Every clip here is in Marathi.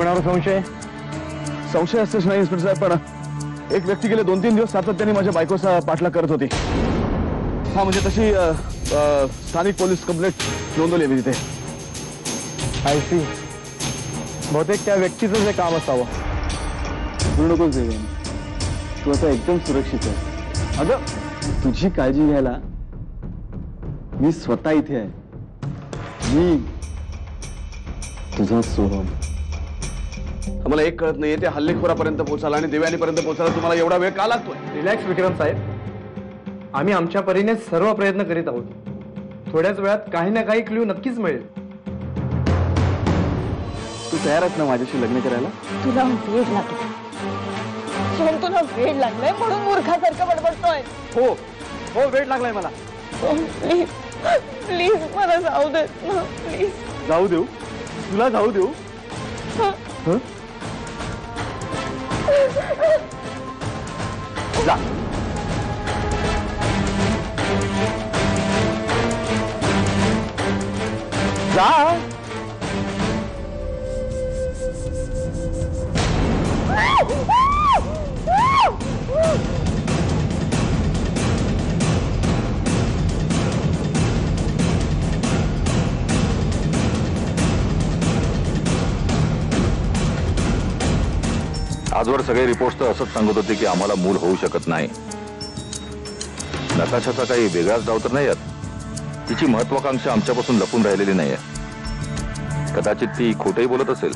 कोणावर संशय? संशय असतेच नाही इन्स्पेक्टर साहेब, पण एक व्यक्ती गेले 2-3 दिवस सातत्याने माझ्या बायकोचा पाठलाग करत होती. हा म्हणजे तशी स्थानिक पोलीस कंप्लेंट नोंदवली मी तिथे. I see. बहुतेक त्या व्यक्तीचं जे काम असावं. तू नकोच देवे, तू आता एकदम सुरक्षित आहे. अगं तुझी काळजी घ्यायला मी स्वतः इथे आहे. मी तुझा सोहम. मला एक कळत नाहीये, त्या हल्लेखोरापर्यंत पोहोचायला आणि देवयानीपर्यंत पोहोचायला तुम्हाला एवढा वेळ का लागतोय? रिलॅक्स विक्रम साहेब, आम्ही आमच्या परीने सर्व प्रयत्न करीत आहोत. थोड्याच वेळात काही ना काही क्ल्यू नक्कीच मिळेल. तू तयार आहेस ना माझ्याशी लग्न करायला? तुला वेळ लागला, तुला वेळ लागलाय म्हणून मूर्खासारखं बडबडतोय. हो हो, वेळ लागलाय मला. प्लीज प्लीज मला जाऊ दे ना, प्लीज. जाऊ देऊ? तुला जाऊ देऊ? जा. जा. आजवर सगळे रिपोर्ट्स तर असंच सांगत होते की आम्हाला मूल होऊ शकत नाही. नकाशाचा काही वेगळाच डाव तर नाही यात. तिची महत्वाकांक्षा आमच्यापासून लपून राहिलेली नाहीये. कदाचित ती खोटंही बोलत असेल,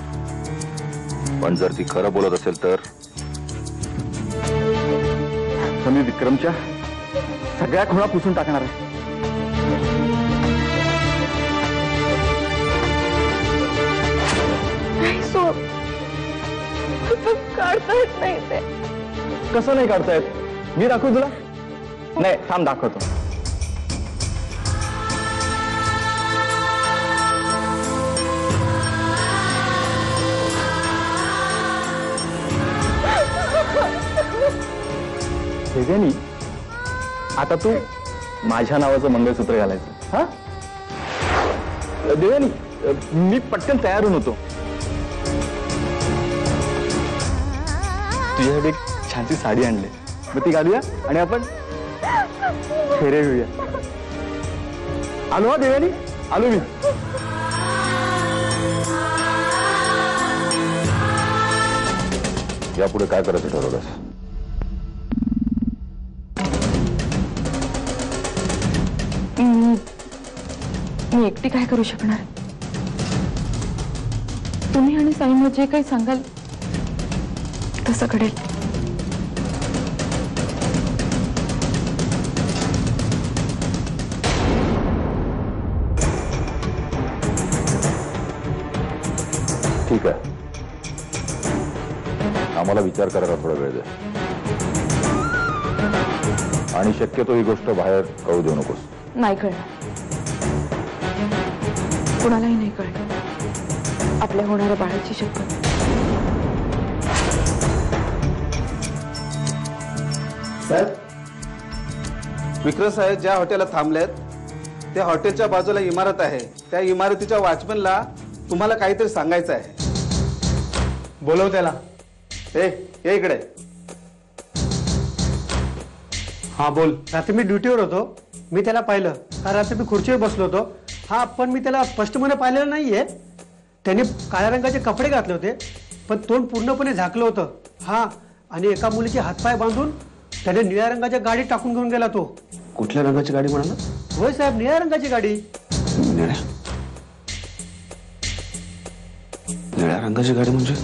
पण जर ती खरं बोलत असेल तर मी विक्रमच्या सगळ्या खुणा पुसून टाकणार आहे. नाही सोड, काढता येत नाही ते. कसं नाही काढतायत? मी दाखवू तुला? नाही, थांब दाखवतो. देवयानी, आता तू माझ्या नावाचं मंगळसूत्र घालायचं. हा देवयानी, मी पटकन तयार होऊन होतो. तुझ्यासाठी एक छानशी साडी आणली, मग ती घालूया आणि आपण फेरे घेऊया. आलो हा देवयानी, आलो मी. यापुढे काय करायचं ठरवलंस? मी एकटी काय करू शकणार? तुम्ही आणि साईंना जे काही सांगाल तसं घडेल. ठीक आहे, आम्हाला विचार करायला थोडा वेळ दे आणि शक्यतो ही गोष्ट बाहेर कळू देऊ नकोस. नाही कळणार, कुणालाही नाही कळणार. आपल्या होणाऱ्या बाळाची शपथ. साहेब, विक्रम साहेब ज्या हॉटेलला थांबलेत त्या हॉटेलच्या बाजूला इमारत आहे. त्या इमारतीच्या वॉचमनला तुम्हाला काहीतरी सांगायचं आहे. बोलव त्याला. ये इकडे. हा बोल. रात्री मी ड्युटीवर होतो, मी त्याला पाहिलं. रात्री मी खुर्चीवर बसलो होतो. हा, पण मी त्याला स्पष्टपणे पाहिलेलं नाहीये. त्याने काळ्या रंगाचे कपडे घातले होते, पण तोंड पूर्णपणे झाकलं होतं. हा, आणि एका मुलीचे हातपाय बांधून त्याने निळ्या रंगाच्या गाडीत टाकून घेऊन गेला तो. कुठल्या रंगाची गाडी म्हणाला? होय साहेब, निळ्या रंगाची गाडी. निळ्या रंगाची गाडी म्हणजे?